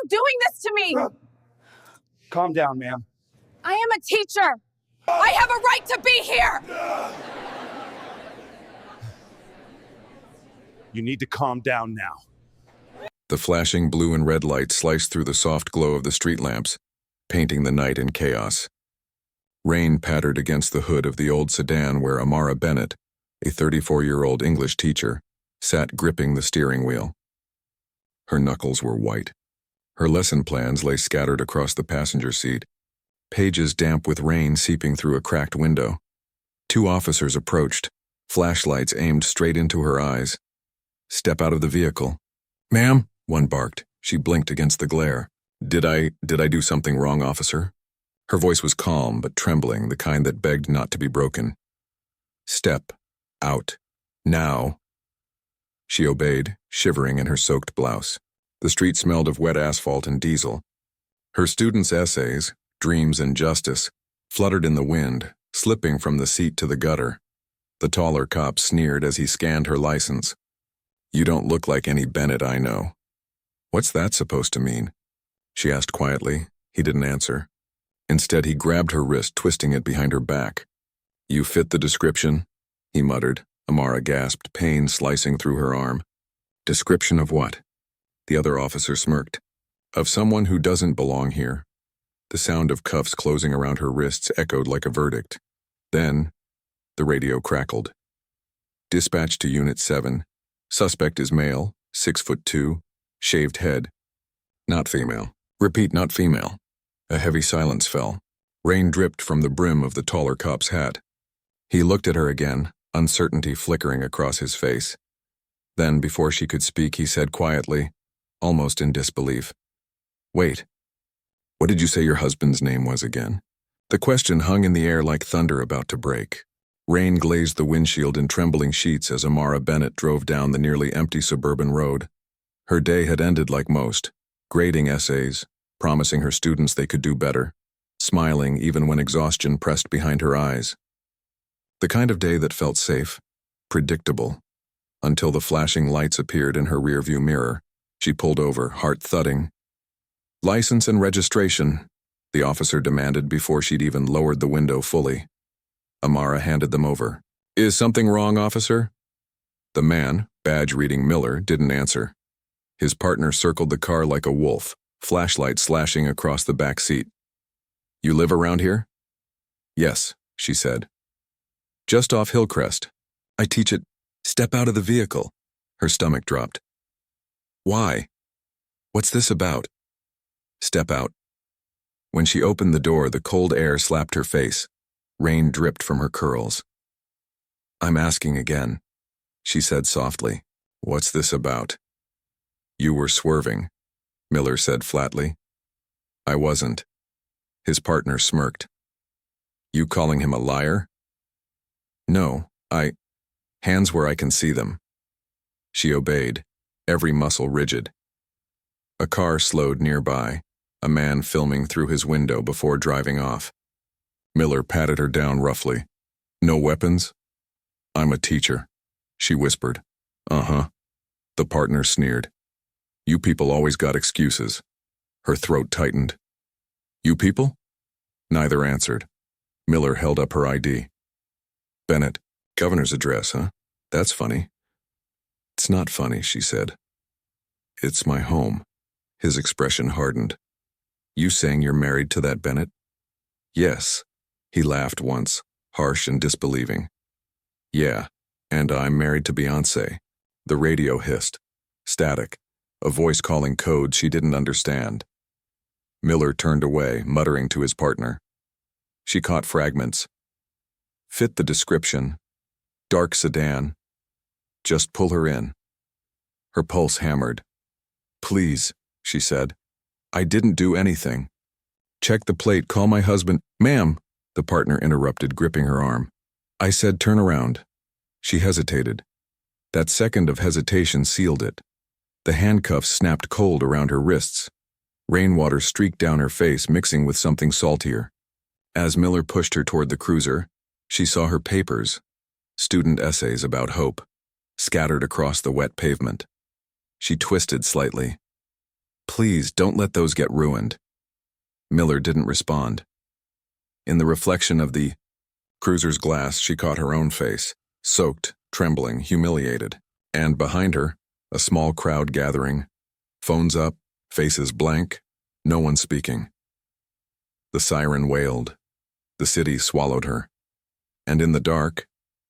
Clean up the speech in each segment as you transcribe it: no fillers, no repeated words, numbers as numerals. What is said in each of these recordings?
doing this to me? Calm down, ma'am. I am a teacher. I have a right to be here. You need to calm down now. The flashing blue and red lights sliced through the soft glow of the street lamps, painting the night in chaos. Rain pattered against the hood of the old sedan where Amara Bennett, a 34-year-old English teacher, sat gripping the steering wheel. Her knuckles were white. Her lesson plans lay scattered across the passenger seat, pages damp with rain seeping through a cracked window. Two officers approached, flashlights aimed straight into her eyes. "Step out of the vehicle." "Ma'am," one barked. She blinked against the glare. Did I do something wrong, officer?" Her voice was calm but trembling, the kind that begged not to be broken. "Step out. Now." She obeyed, shivering in her soaked blouse. The street smelled of wet asphalt and diesel. Her students' essays, Dreams and Justice, fluttered in the wind, slipping from the seat to the gutter. The taller cop sneered as he scanned her license. "You don't look like any Bennett I know." "What's that supposed to mean?" she asked quietly. He didn't answer. Instead, he grabbed her wrist, twisting it behind her back. "You fit the description," he muttered. Amara gasped, pain slicing through her arm. "Description of what?" The other officer smirked. "Of someone who doesn't belong here." The sound of cuffs closing around her wrists echoed like a verdict. Then, the radio crackled. "Dispatch to Unit 7. Suspect is male, 6'2", shaved head. Not female. Repeat, not female." A heavy silence fell. Rain dripped from the brim of the taller cop's hat. He looked at her again, uncertainty flickering across his face. Then, before she could speak, he said quietly, almost in disbelief, "Wait. What did you say your husband's name was again?" The question hung in the air like thunder about to break. Rain glazed the windshield in trembling sheets as Amara Bennett drove down the nearly empty suburban road. Her day had ended like most, grading essays, promising her students they could do better, smiling even when exhaustion pressed behind her eyes. The kind of day that felt safe, predictable, until the flashing lights appeared in her rearview mirror. She pulled over, heart thudding. "License and registration," the officer demanded before she'd even lowered the window fully. Amara handed them over. "Is something wrong, officer?" The man, badge-reading Miller, didn't answer. His partner circled the car like a wolf, flashlight slashing across the back seat. "You live around here?" "Yes," she said. "Just off Hillcrest. I teach at—" "Step out of the vehicle." Her stomach dropped. "Why? What's this about?" "Step out." When she opened the door, the cold air slapped her face. Rain dripped from her curls. "I'm asking again," she said softly. "What's this about?" "You were swerving," Miller said flatly. "I wasn't." His partner smirked. "You calling him a liar?" "No, Hands where I can see them." She obeyed, every muscle rigid. A car slowed nearby, a man filming through his window before driving off. Miller patted her down roughly. "No weapons?" "I'm a teacher," she whispered. "Uh-huh." The partner sneered. "You people always got excuses." Her throat tightened. "You people?" Neither answered. Miller held up her ID. "Bennett, governor's address, huh? That's funny." "It's not funny," she said. "It's my home." His expression hardened. "You saying you're married to that Bennett?" "Yes." He laughed once, harsh and disbelieving. "Yeah, and I'm married to Beyoncé." The radio hissed. Static. A voice calling codes she didn't understand. Miller turned away, muttering to his partner. She caught fragments. "Fit the description. Dark sedan. Just pull her in." Her pulse hammered. "Please," she said. "I didn't do anything." "Check the plate, call my husband." "Ma'am," the partner interrupted, gripping her arm. "I said turn around." She hesitated. That second of hesitation sealed it. The handcuffs snapped cold around her wrists. Rainwater streaked down her face, mixing with something saltier. As Miller pushed her toward the cruiser, she saw her papers, student essays about hope, scattered across the wet pavement. She twisted slightly. Please, don't let those get ruined. Miller didn't respond. In the reflection of the cruiser's glass, she caught her own face, soaked, trembling, humiliated. And behind her, a small crowd gathering. Phones up, faces blank, no one speaking. The siren wailed. The city swallowed her. And in the dark,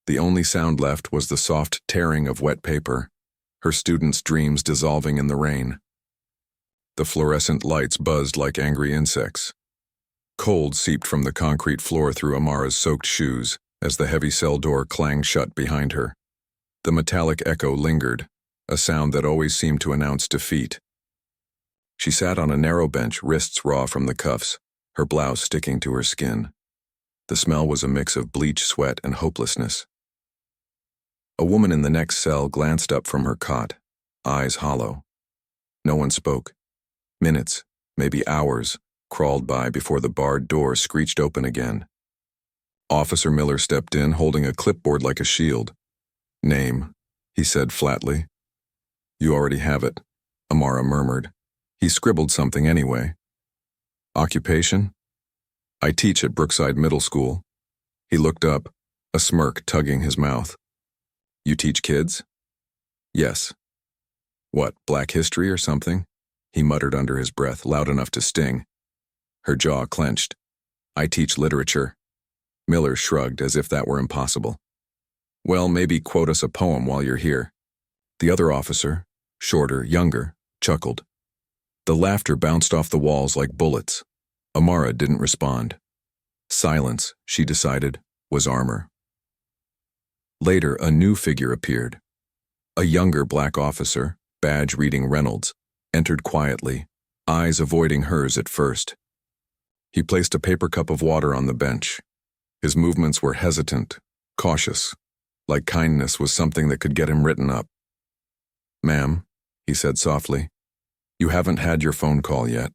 the only sound left was the soft tearing of wet paper, her students' dreams dissolving in the rain. The fluorescent lights buzzed like angry insects. Cold seeped from the concrete floor through Amara's soaked shoes as the heavy cell door clanged shut behind her. The metallic echo lingered, a sound that always seemed to announce defeat. She sat on a narrow bench, wrists raw from the cuffs, her blouse sticking to her skin. The smell was a mix of bleach, sweat, and hopelessness. A woman in the next cell glanced up from her cot, eyes hollow. No one spoke. Minutes, maybe hours, crawled by before the barred door screeched open again. Officer Miller stepped in, holding a clipboard like a shield. "Name," he said flatly. "You already have it," Amara murmured. He scribbled something anyway. "Occupation?" "I teach at Brookside Middle School." He looked up, a smirk tugging his mouth. "You teach kids?" "Yes." "What, Black history or something?" He muttered under his breath, loud enough to sting. Her jaw clenched. "I teach literature." Miller shrugged as if that were impossible. "Well, maybe quote us a poem while you're here." The other officer, shorter, younger, chuckled. The laughter bounced off the walls like bullets. Amara didn't respond. Silence, she decided, was armor. Later, a new figure appeared. A younger black officer, badge reading Reynolds, entered quietly, eyes avoiding hers at first. He placed a paper cup of water on the bench. His movements were hesitant, cautious, like kindness was something that could get him written up. "Ma'am," he said softly, "you haven't had your phone call yet."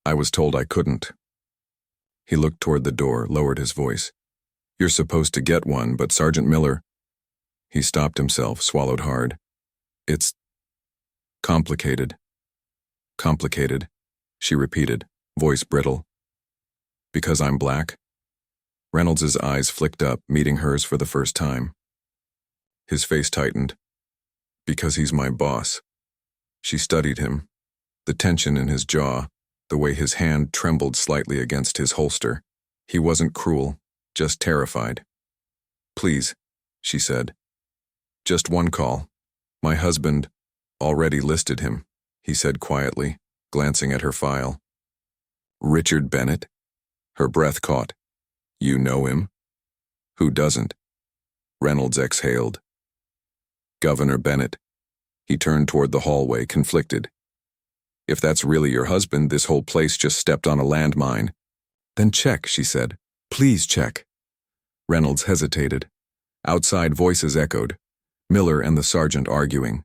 "I was told I couldn't." He looked toward the door, lowered his voice. "You're supposed to get one, but Sergeant Miller—" He stopped himself, swallowed hard. "It's complicated." "Complicated," she repeated, voice brittle. "Because I'm black?" Reynolds's eyes flicked up, meeting hers for the first time. His face tightened. "Because he's my boss." She studied him, the tension in his jaw, the way his hand trembled slightly against his holster. He wasn't cruel, just terrified. "Please," she said. "Just one call. My husband already listed him," he said quietly, glancing at her file. "Richard Bennett?" Her breath caught. "You know him?" "Who doesn't?" Reynolds exhaled. "Governor Bennett." He turned toward the hallway, conflicted. "If that's really your husband, this whole place just stepped on a landmine." "Then check," she said. "Please check." Reynolds hesitated. Outside voices echoed. Miller and the sergeant arguing.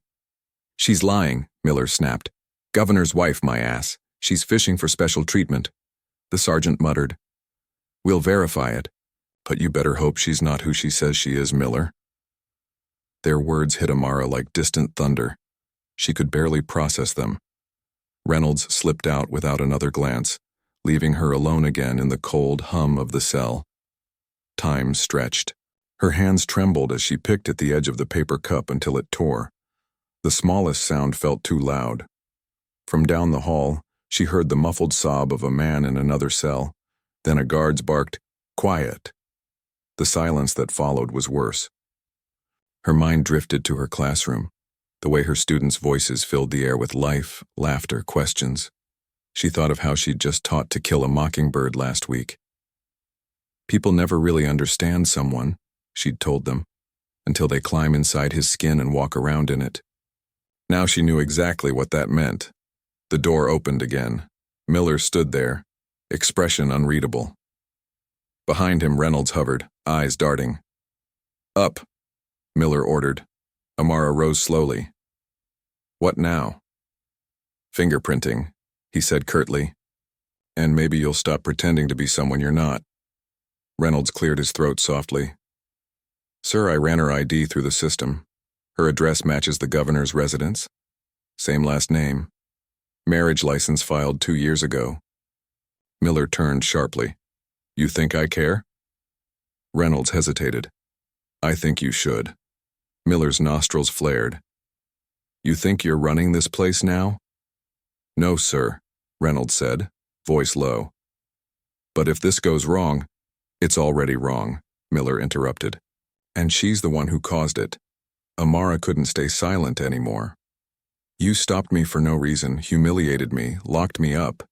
"She's lying," Miller snapped. "Governor's wife, my ass. She's fishing for special treatment." The sergeant muttered. "We'll verify it, but you better hope she's not who she says she is, Miller." Their words hit Amara like distant thunder. She could barely process them. Reynolds slipped out without another glance, leaving her alone again in the cold hum of the cell. Time stretched. Her hands trembled as she picked at the edge of the paper cup until it tore. The smallest sound felt too loud. From down the hall, she heard the muffled sob of a man in another cell. Then a guard's barked, "Quiet." The silence that followed was worse. Her mind drifted to her classroom, the way her students' voices filled the air with life, laughter, questions. She thought of how she'd just taught To Kill a Mockingbird last week. People never really understand someone, she'd told them, until they climb inside his skin and walk around in it. Now she knew exactly what that meant. The door opened again. Miller stood there, expression unreadable. Behind him, Reynolds hovered, eyes darting. "Up," Miller ordered. Amara rose slowly. "What now?" "Fingerprinting," he said curtly. "And maybe you'll stop pretending to be someone you're not." Reynolds cleared his throat softly. "Sir, I ran her ID through the system. Her address matches the governor's residence. Same last name. Marriage license filed 2 years ago. Miller turned sharply. You think I care? Reynolds hesitated. I think you should. Miller's nostrils flared. You think you're running this place now? No, sir, Reynolds said, voice low. But if this goes wrong, it's already wrong, Miller interrupted. And she's the one who caused it. Amara couldn't stay silent anymore. You stopped me for no reason, humiliated me, locked me up.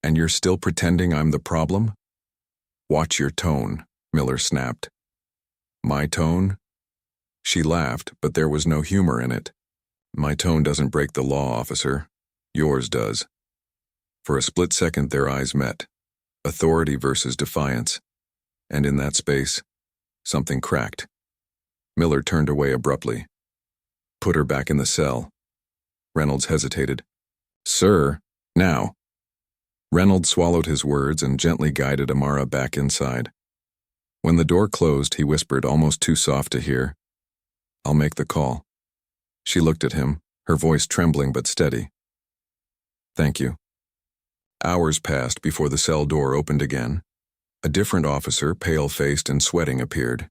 And you're still pretending I'm the problem? Watch your tone, Miller snapped. My tone? She laughed, but there was no humor in it. My tone doesn't break the law, officer. Yours does. For a split second, their eyes met. Authority versus defiance. And in that space, something cracked. Miller turned away abruptly. Put her back in the cell. Reynolds hesitated. Sir, now. Reynolds swallowed his words and gently guided Amara back inside. When the door closed, he whispered, almost too soft to hear, I'll make the call. She looked at him, her voice trembling but steady. Thank you. Hours passed before the cell door opened again. A different officer, pale-faced and sweating, appeared.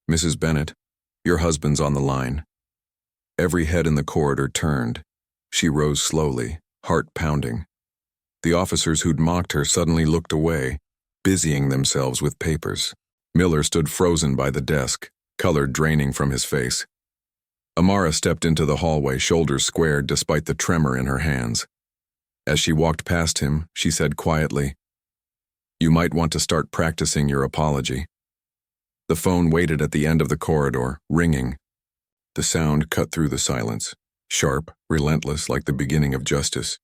Mrs. Bennett, your husband's on the line. Every head in the corridor turned. She rose slowly, heart pounding. The officers who'd mocked her suddenly looked away, busying themselves with papers. Miller stood frozen by the desk, color draining from his face. Amara stepped into the hallway, shoulders squared despite the tremor in her hands. As she walked past him, she said quietly, You might want to start practicing your apology. The phone waited at the end of the corridor, ringing. The sound cut through the silence, sharp, relentless, like the beginning of justice.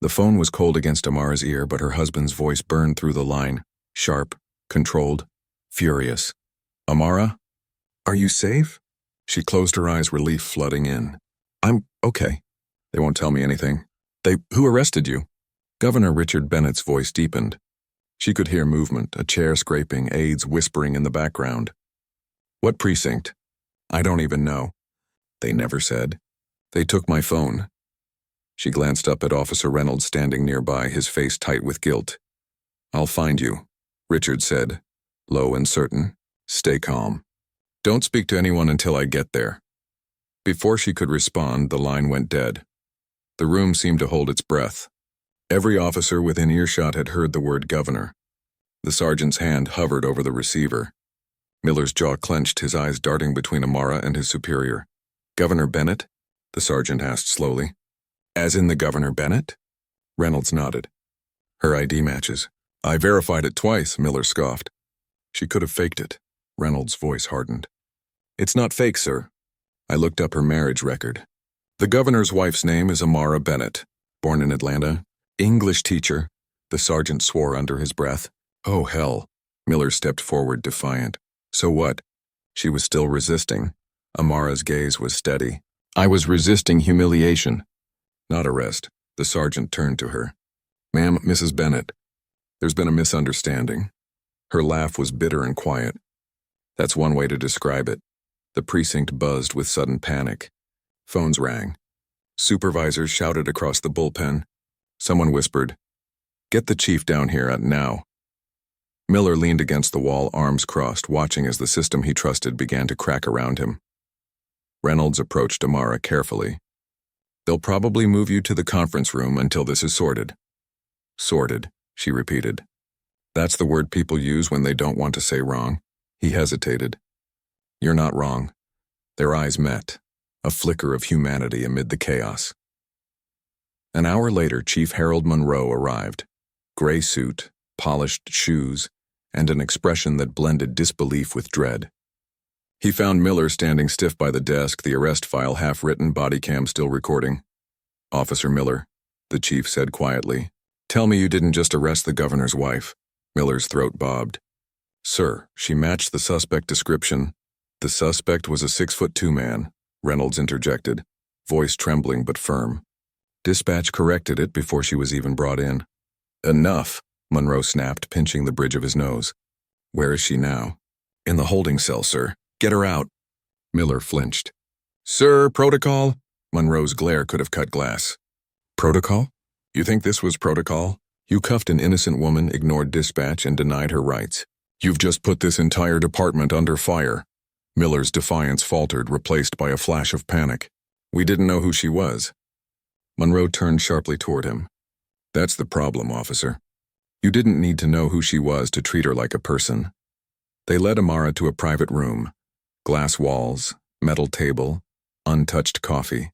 The phone was cold against Amara's ear, but her husband's voice burned through the line, sharp, controlled, furious. Amara? Are you safe? She closed her eyes, relief flooding in. I'm okay. They won't tell me anything. Who arrested you? Governor Richard Bennett's voice deepened. She could hear movement, a chair scraping, aides whispering in the background. What precinct? I don't even know. They never said. They took my phone. She glanced up at Officer Reynolds standing nearby, his face tight with guilt. I'll find you, Richard said, low and certain. Stay calm. Don't speak to anyone until I get there. Before she could respond, the line went dead. The room seemed to hold its breath. Every officer within earshot had heard the word governor. The sergeant's hand hovered over the receiver. Miller's jaw clenched, his eyes darting between Amara and his superior. Governor Bennett? The sergeant asked slowly. As in the Governor Bennett? Reynolds nodded. Her ID matches. I verified it twice, Miller scoffed. She could have faked it. Reynolds' voice hardened. It's not fake, sir. I looked up her marriage record. The governor's wife's name is Amara Bennett, born in Atlanta, English teacher. The sergeant swore under his breath. Oh, hell. Miller stepped forward, defiant. So what? She was still resisting. Amara's gaze was steady. I was resisting humiliation. Not arrest. The sergeant turned to her. Ma'am, Mrs. Bennett, there's been a misunderstanding. Her laugh was bitter and quiet. That's one way to describe it. The precinct buzzed with sudden panic. Phones rang. Supervisors shouted across the bullpen. Someone whispered, Get the chief down here now. Miller leaned against the wall, arms crossed, watching as the system he trusted began to crack around him. Reynolds approached Amara carefully. They'll probably move you to the conference room until this is sorted. Sorted, she repeated. That's the word people use when they don't want to say wrong. He hesitated. You're not wrong. Their eyes met, a flicker of humanity amid the chaos. An hour later, Chief Harold Monroe arrived. Gray suit, polished shoes, and an expression that blended disbelief with dread. He found Miller standing stiff by the desk, the arrest file half-written, body cam still recording. Officer Miller, the chief said quietly, tell me you didn't just arrest the governor's wife. Miller's throat bobbed. Sir, she matched the suspect description. The suspect was a 6'2" man, Reynolds interjected, voice trembling but firm. Dispatch corrected it before she was even brought in. Enough, Monroe snapped, pinching the bridge of his nose. Where is she now? In the holding cell, sir. Get her out. Miller flinched. Sir, protocol? Monroe's glare could have cut glass. Protocol? You think this was protocol? You cuffed an innocent woman, ignored dispatch, and denied her rights. You've just put this entire department under fire. Miller's defiance faltered, replaced by a flash of panic. We didn't know who she was. Monroe turned sharply toward him. That's the problem, officer. You didn't need to know who she was to treat her like a person. They led Amara to a private room. Glass walls, metal table, untouched coffee.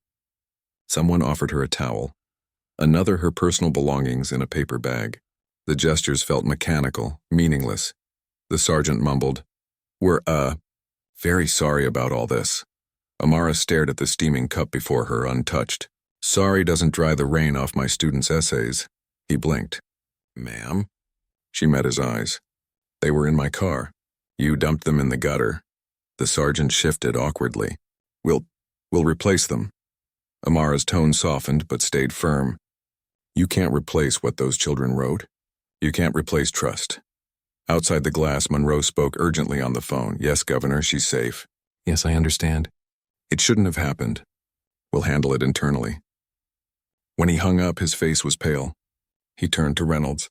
Someone offered her a towel. Another her personal belongings in a paper bag. The gestures felt mechanical, meaningless. The sergeant mumbled, We're, very sorry about all this. Amara stared at the steaming cup before her, untouched. Sorry doesn't dry the rain off my students' essays. He blinked. Ma'am? She met his eyes. They were in my car. You dumped them in the gutter. The sergeant shifted awkwardly. We'll replace them. Amara's tone softened but stayed firm. You can't replace what those children wrote. You can't replace trust. Outside the glass, Monroe spoke urgently on the phone. Yes, Governor, she's safe. Yes, I understand. It shouldn't have happened. We'll handle it internally. When he hung up, his face was pale. He turned to Reynolds.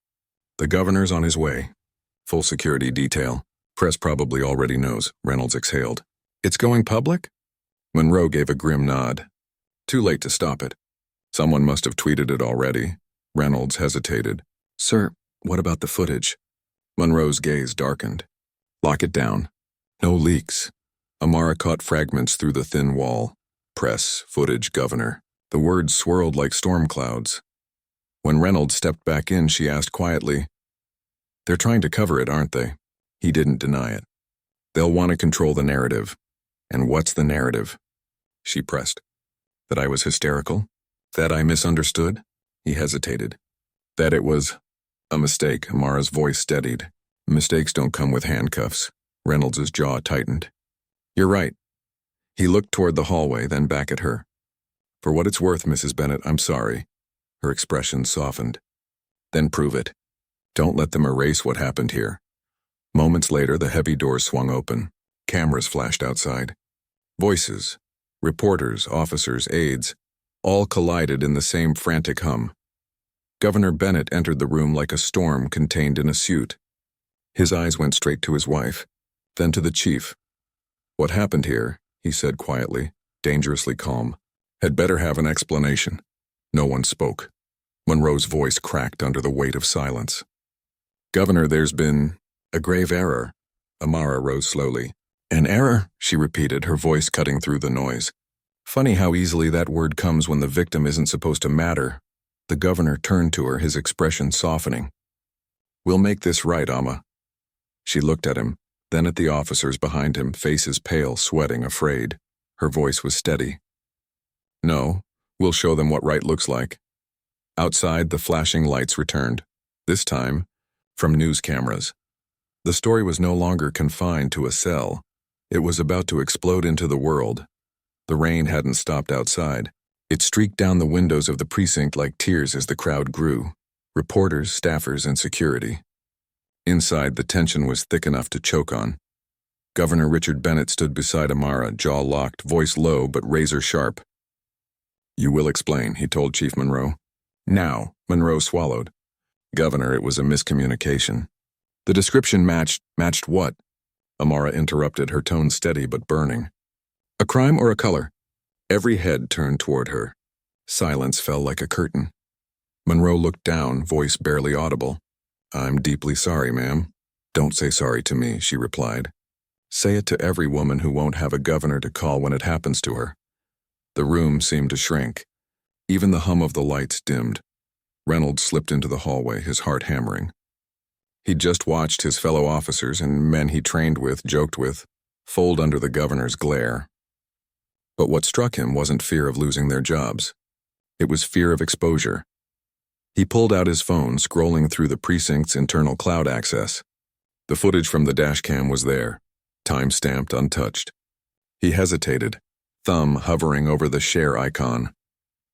The governor's on his way. Full security detail. Press probably already knows, Reynolds exhaled. It's going public? Monroe gave a grim nod. Too late to stop it. Someone must have tweeted it already. Reynolds hesitated. Sir, what about the footage? Monroe's gaze darkened. Lock it down. No leaks. Amara caught fragments through the thin wall. Press, footage, governor. The words swirled like storm clouds. When Reynolds stepped back in, she asked quietly, They're trying to cover it, aren't they? He didn't deny it. They'll want to control the narrative. And what's the narrative? She pressed. That I was hysterical? That I misunderstood? He hesitated. That it was a mistake. Amara's voice steadied. Mistakes don't come with handcuffs. Reynolds' jaw tightened. You're right. He looked toward the hallway, then back at her. For what it's worth, Mrs. Bennett, I'm sorry. Her expression softened. Then prove it. Don't let them erase what happened here. Moments later, the heavy door swung open. Cameras flashed outside. Voices, reporters, officers, aides, all collided in the same frantic hum. Governor Bennett entered the room like a storm contained in a suit. His eyes went straight to his wife, then to the chief. What happened here, he said quietly, dangerously calm, had better have an explanation. No one spoke. Monroe's voice cracked under the weight of silence. Governor, there's been a grave error. Amara rose slowly. An error, she repeated, her voice cutting through the noise. Funny how easily that word comes when the victim isn't supposed to matter. The governor turned to her, his expression softening. We'll make this right, Amma. She looked at him, then at the officers behind him, faces pale, sweating, afraid. Her voice was steady. No, we'll show them what right looks like. Outside, the flashing lights returned. This time, from news cameras. The story was no longer confined to a cell. It was about to explode into the world. The rain hadn't stopped outside. It streaked down the windows of the precinct like tears as the crowd grew. Reporters, staffers, and security. Inside, the tension was thick enough to choke on. Governor Richard Bennett stood beside Amara, jaw locked, voice low but razor sharp. You will explain, he told Chief Monroe. Now, Monroe swallowed. Governor, it was a miscommunication. The description matched what? Amara interrupted, her tone steady but burning. A crime or a color? Every head turned toward her. Silence fell like a curtain. Monroe looked down, voice barely audible. I'm deeply sorry, ma'am. Don't say sorry to me, she replied. Say it to every woman who won't have a governor to call when it happens to her. The room seemed to shrink. Even the hum of the lights dimmed. Reynolds slipped into the hallway, his heart hammering. He'd just watched his fellow officers and men he trained with, joked with, fold under the governor's glare. But what struck him wasn't fear of losing their jobs. It was fear of exposure. He pulled out his phone, scrolling through the precinct's internal cloud access. The footage from the dashcam was there, time-stamped, untouched. He hesitated, thumb hovering over the share icon.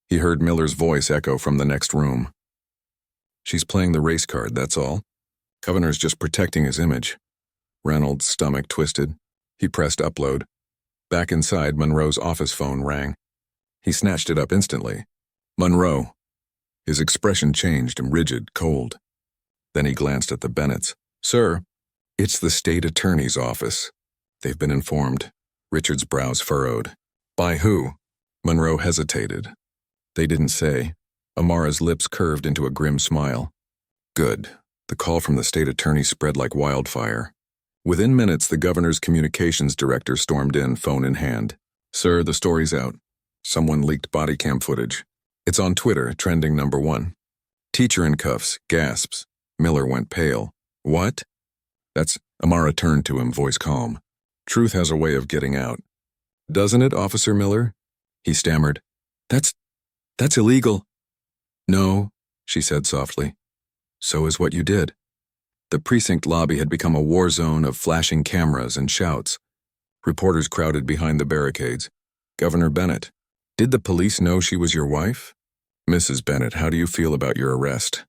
He heard Miller's voice echo from the next room. She's playing the race card, that's all. Governor's just protecting his image. Reynolds' stomach twisted. He pressed upload. Back inside, Monroe's office phone rang. He snatched it up instantly. Monroe. His expression changed and rigid, cold. Then he glanced at the Bennetts. "Sir, it's the state attorney's office. They've been informed." Richard's brows furrowed. "By who?" Monroe hesitated. "They didn't say." Amara's lips curved into a grim smile. "Good." The call from the state attorney spread like wildfire. Within minutes, the governor's communications director stormed in, phone in hand. "Sir, the story's out. Someone leaked body cam footage. It's on Twitter, trending #1. Teacher in cuffs, gasps. Miller went pale. What? That's... Amara turned to him, voice calm. "Truth has a way of getting out." "Doesn't it, Officer Miller?" He stammered. That's illegal." "No," she said softly. "So is what you did." The precinct lobby had become a war zone of flashing cameras and shouts. Reporters crowded behind the barricades. "Governor Bennett, did the police know she was your wife?" "Mrs. Bennett, how do you feel about your arrest?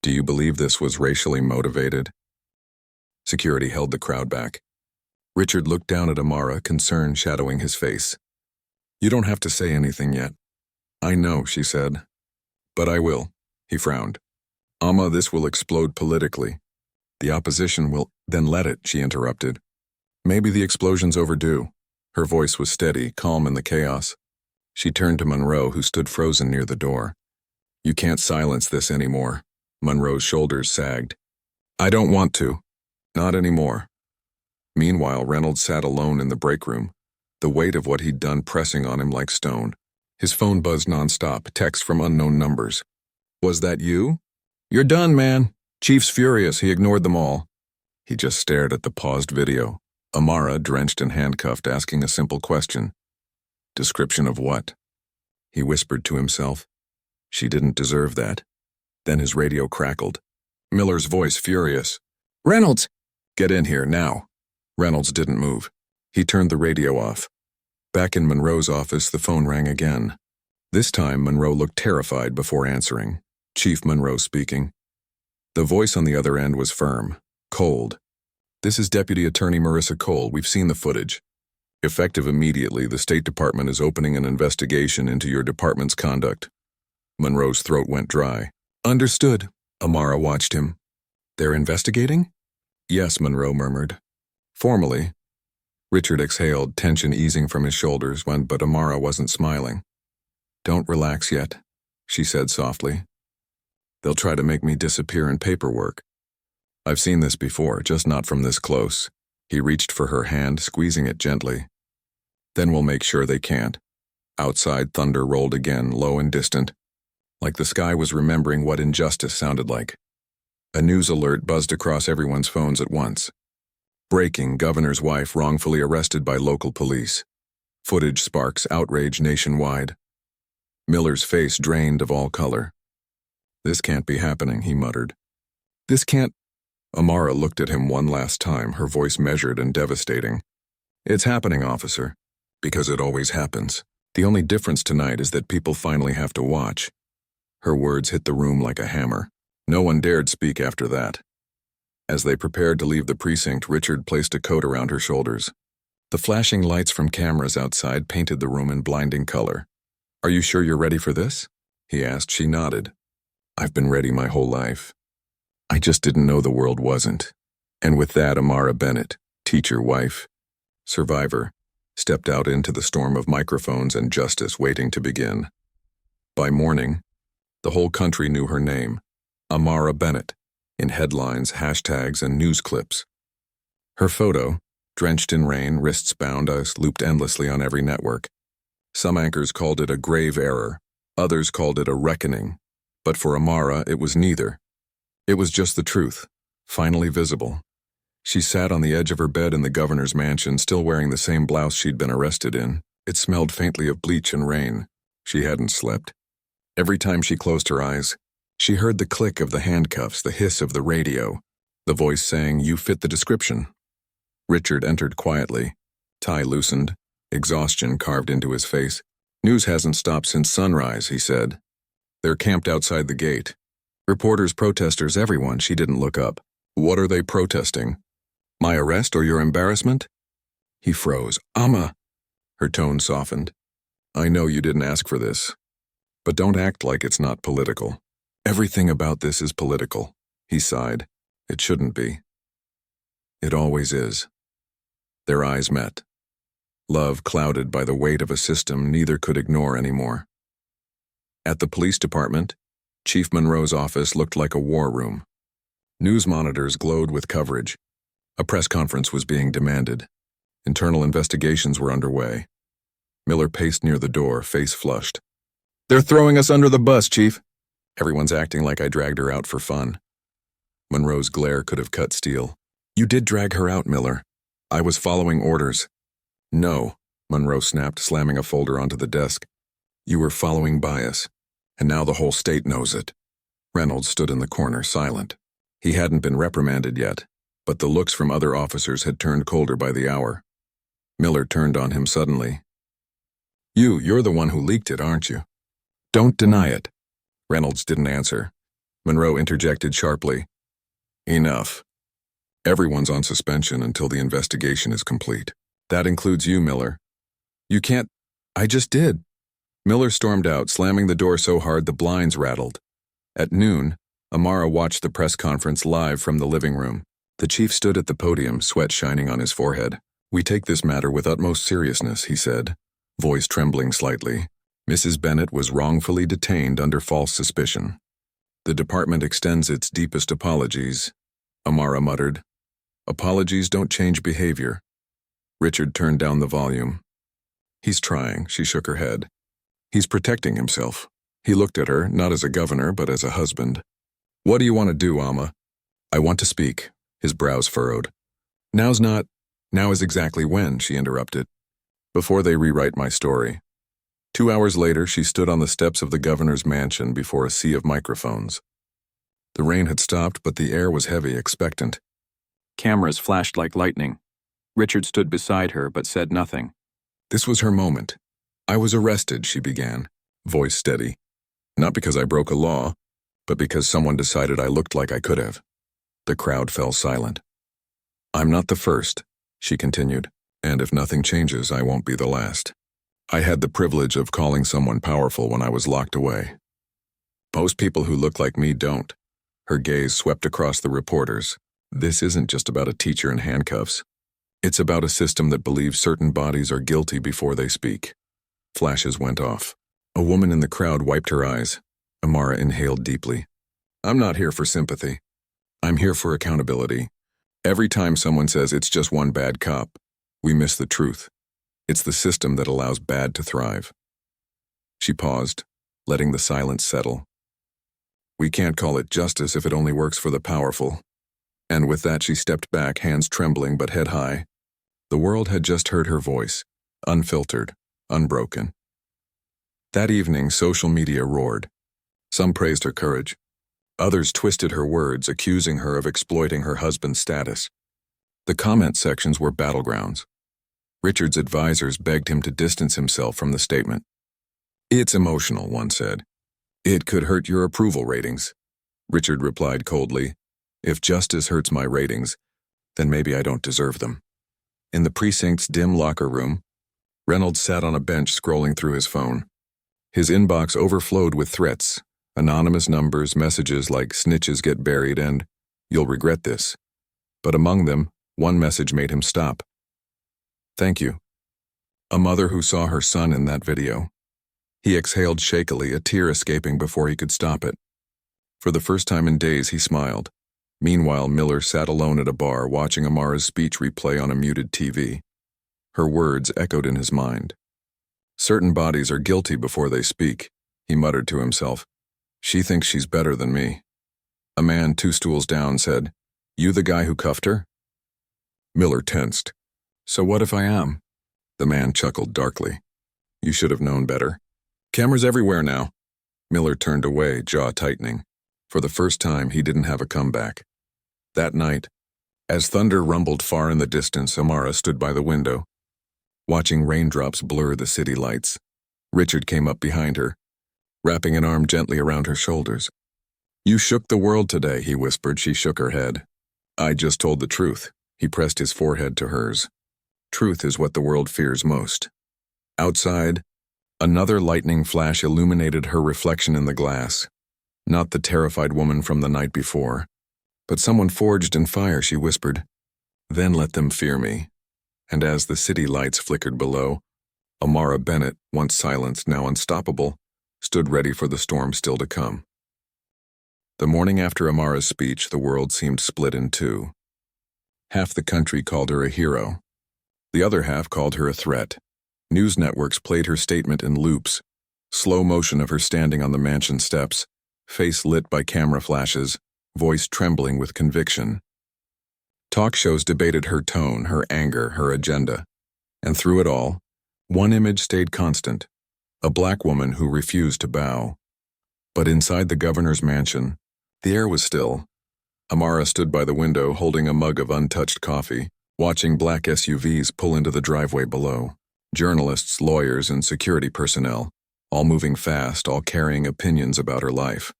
Do you believe this was racially motivated?" Security held the crowd back. Richard looked down at Amara, concern shadowing his face. "You don't have to say anything yet." "I know," she said. "But I will." He frowned. "Amma, this will explode politically. The opposition will..." "Then let it," she interrupted. "Maybe the explosion's overdue." Her voice was steady, calm in the chaos. She turned to Monroe, who stood frozen near the door. "You can't silence this anymore." Monroe's shoulders sagged. "I don't want to. Not anymore." Meanwhile, Reynolds sat alone in the break room, the weight of what he'd done pressing on him like stone. His phone buzzed nonstop, texts from unknown numbers. "Was that you?" "You're done, man." Chief's furious, he ignored them all. He just stared at the paused video. Amara, drenched and handcuffed, asking a simple question. Description of what? He whispered to himself. She didn't deserve that. Then his radio crackled. Miller's voice furious. "Reynolds!" "Get in here, now." Reynolds didn't move. He turned the radio off. Back in Monroe's office, the phone rang again. This time, Monroe looked terrified before answering. Chief Monroe speaking. The voice on the other end was firm, cold. "This is Deputy Attorney Marissa Cole. We've seen the footage. Effective immediately, the State Department is opening an investigation into your department's conduct." Monroe's throat went dry. "Understood." Amara watched him. "They're investigating?" "Yes," Monroe murmured. "Formally." Richard exhaled, tension easing from his shoulders, but Amara wasn't smiling. "Don't relax yet," she said softly. "They'll try to make me disappear in paperwork. I've seen this before, just not from this close." He reached for her hand, squeezing it gently. "Then we'll make sure they can't." Outside, thunder rolled again, low and distant, like the sky was remembering what injustice sounded like. A news alert buzzed across everyone's phones at once. Breaking: governor's wife wrongfully arrested by local police. Footage sparks outrage nationwide. Miller's face drained of all color. "This can't be happening," he muttered. "This can't..." Amara looked at him one last time, her voice measured and devastating. "It's happening, officer. Because it always happens. The only difference tonight is that people finally have to watch." Her words hit the room like a hammer. No one dared speak after that. As they prepared to leave the precinct, Richard placed a coat around her shoulders. The flashing lights from cameras outside painted the room in blinding color. "Are you sure you're ready for this?" he asked. She nodded. "I've been ready my whole life. I just didn't know the world wasn't." And with that, Amara Bennett, teacher, wife, survivor, stepped out into the storm of microphones and justice waiting to begin. By morning, the whole country knew her name, Amara Bennett, in headlines, hashtags, and news clips. Her photo, drenched in rain, wrists bound, looped endlessly on every network. Some anchors called it a grave error, others called it a reckoning, but for Amara, it was neither. It was just the truth, finally visible. She sat on the edge of her bed in the governor's mansion, still wearing the same blouse she'd been arrested in. It smelled faintly of bleach and rain. She hadn't slept. Every time she closed her eyes, she heard the click of the handcuffs, the hiss of the radio, the voice saying, "You fit the description." Richard entered quietly. Tie loosened, exhaustion carved into his face. "News hasn't stopped since sunrise," he said. "They're camped outside the gate. Reporters, protesters, everyone." She didn't look up. "What are they protesting? My arrest or your embarrassment?" He froze. "Amma." Her tone softened. "I know you didn't ask for this, but don't act like it's not political." Everything about this is political, he sighed. It shouldn't be. It always is. Their eyes met. Love clouded by the weight of a system neither could ignore anymore. At the police department, Chief Monroe's office looked like a war room. News monitors glowed with coverage. A press conference was being demanded. Internal investigations were underway. Miller paced near the door, face flushed. "They're throwing us under the bus, Chief." "Everyone's acting like I dragged her out for fun." Monroe's glare could have cut steel. "You did drag her out, Miller. I was following orders." "No," Monroe snapped, slamming a folder onto the desk. "You were following bias, and now the whole state knows it." Reynolds stood in the corner, silent. He hadn't been reprimanded yet, but the looks from other officers had turned colder by the hour. Miller turned on him suddenly. You're the one who leaked it, aren't you?" "Don't deny it." Reynolds didn't answer. Monroe interjected sharply. "Enough. Everyone's on suspension until the investigation is complete. That includes you, Miller." "You can't—" "I just did." Miller stormed out, slamming the door so hard the blinds rattled. At noon, Amara watched the press conference live from the living room. The chief stood at the podium, sweat shining on his forehead. "We take this matter with utmost seriousness," he said, voice trembling slightly. "Mrs. Bennett was wrongfully detained under false suspicion. The department extends its deepest apologies," Amara muttered. "Apologies don't change behavior." Richard turned down the volume. "He's trying," she shook her head. "He's protecting himself." He looked at her, not as a governor, but as a husband. "What do you want to do, Amma?" "I want to speak." His brows furrowed. Now is exactly when," she interrupted. "Before they rewrite my story." 2 hours later, she stood on the steps of the governor's mansion before a sea of microphones. The rain had stopped, but the air was heavy, expectant. Cameras flashed like lightning. Richard stood beside her, but said nothing. This was her moment. "I was arrested," she began, voice steady. "Not because I broke a law, but because someone decided I looked like I could have." The crowd fell silent. "I'm not the first," she continued, "and if nothing changes, I won't be the last. I had the privilege of calling someone powerful when I was locked away. Most people who look like me don't." Her gaze swept across the reporters. "This isn't just about a teacher in handcuffs. It's about a system that believes certain bodies are guilty before they speak." Flashes went off. A woman in the crowd wiped her eyes. Amara inhaled deeply. "I'm not here for sympathy. I'm here for accountability. Every time someone says it's just one bad cop, we miss the truth. It's the system that allows bad to thrive." She paused, letting the silence settle. "We can't call it justice if it only works for the powerful." And with that she stepped back, hands trembling but head high. The world had just heard her voice, unfiltered, unbroken. That evening, social media roared. Some praised her courage. Others twisted her words, accusing her of exploiting her husband's status. The comment sections were battlegrounds. Richard's advisors begged him to distance himself from the statement. "It's emotional," one said. "It could hurt your approval ratings." Richard replied coldly, "If justice hurts my ratings, then maybe I don't deserve them." In the precinct's dim locker room, Reynolds sat on a bench scrolling through his phone. His inbox overflowed with threats, anonymous numbers, messages like "snitches get buried" and "you'll regret this." But among them, one message made him stop. "Thank you." A mother who saw her son in that video. He exhaled shakily, a tear escaping before he could stop it. For the first time in days, he smiled. Meanwhile, Miller sat alone at a bar, watching Amara's speech replay on a muted TV. Her words echoed in his mind. "Certain bodies are guilty before they speak," he muttered to himself. "She thinks she's better than me." A man 2 stools down said, "You the guy who cuffed her?" Miller tensed. "So what if I am?" The man chuckled darkly. "You should have known better. Cameras everywhere now." Miller turned away, jaw tightening. For the first time, he didn't have a comeback. That night, as thunder rumbled far in the distance, Amara stood by the window, watching raindrops blur the city lights. Richard came up behind her, wrapping an arm gently around her shoulders. "You shook the world today," he whispered. She shook her head. "I just told the truth." He pressed his forehead to hers. Truth is what the world fears most. Outside, another lightning flash illuminated her reflection in the glass. Not the terrified woman from the night before, but someone forged in fire, she whispered. Then let them fear me. And as the city lights flickered below, Amara Bennett, once silenced, now unstoppable, stood ready for the storm still to come. The morning after Amara's speech, the world seemed split in two. Half the country called her a hero. The other half called her a threat. News networks played her statement in loops, slow motion of her standing on the mansion steps, face lit by camera flashes, voice trembling with conviction. Talk shows debated her tone, her anger, her agenda. And through it all, one image stayed constant, a black woman who refused to bow. But inside the governor's mansion, the air was still. Amara stood by the window holding a mug of untouched coffee, watching black SUVs pull into the driveway below. Journalists, lawyers, and security personnel, all moving fast, all carrying opinions about her life.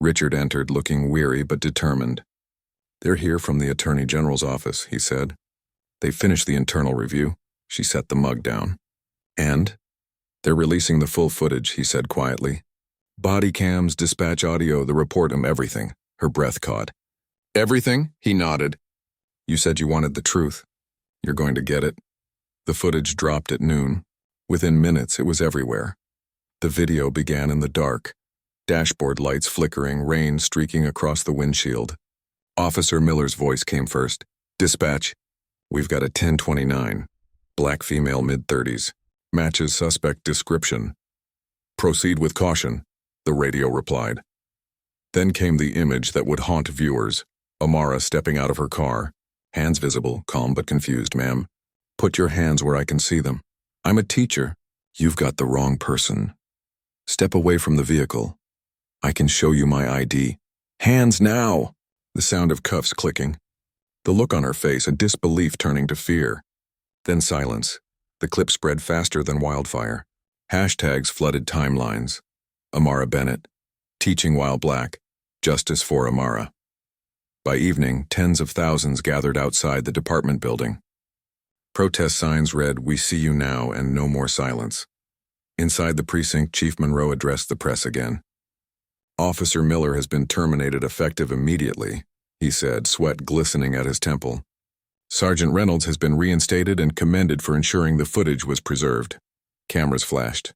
Richard entered looking weary but determined. They're here from the Attorney General's office, he said. They finished the internal review. She set the mug down. And? They're releasing the full footage, he said quietly. Body cams, dispatch audio, the report, everything. Her breath caught. Everything? He nodded. You said you wanted the truth. You're going to get it. The footage dropped at noon. Within minutes, it was everywhere. The video began in the dark. Dashboard lights flickering, rain streaking across the windshield. Officer Miller's voice came first. Dispatch. We've got a 1029. Black female mid-30s. Matches suspect description. Proceed with caution, the radio replied. Then came the image that would haunt viewers. Amara stepping out of her car. Hands visible, calm but confused, ma'am. Put your hands where I can see them. I'm a teacher. You've got the wrong person. Step away from the vehicle. I can show you my ID. Hands now! The sound of cuffs clicking. The look on her face, a disbelief turning to fear. Then silence. The clip spread faster than wildfire. Hashtags flooded timelines. Amara Bennett. Teaching while black. Justice for Amara. By evening, tens of thousands gathered outside the department building. Protest signs read, "We see you now and no more silence." Inside the precinct, Chief Monroe addressed the press again. Officer Miller has been terminated effective immediately, he said, sweat glistening at his temple. Sergeant Reynolds has been reinstated and commended for ensuring the footage was preserved. Cameras flashed.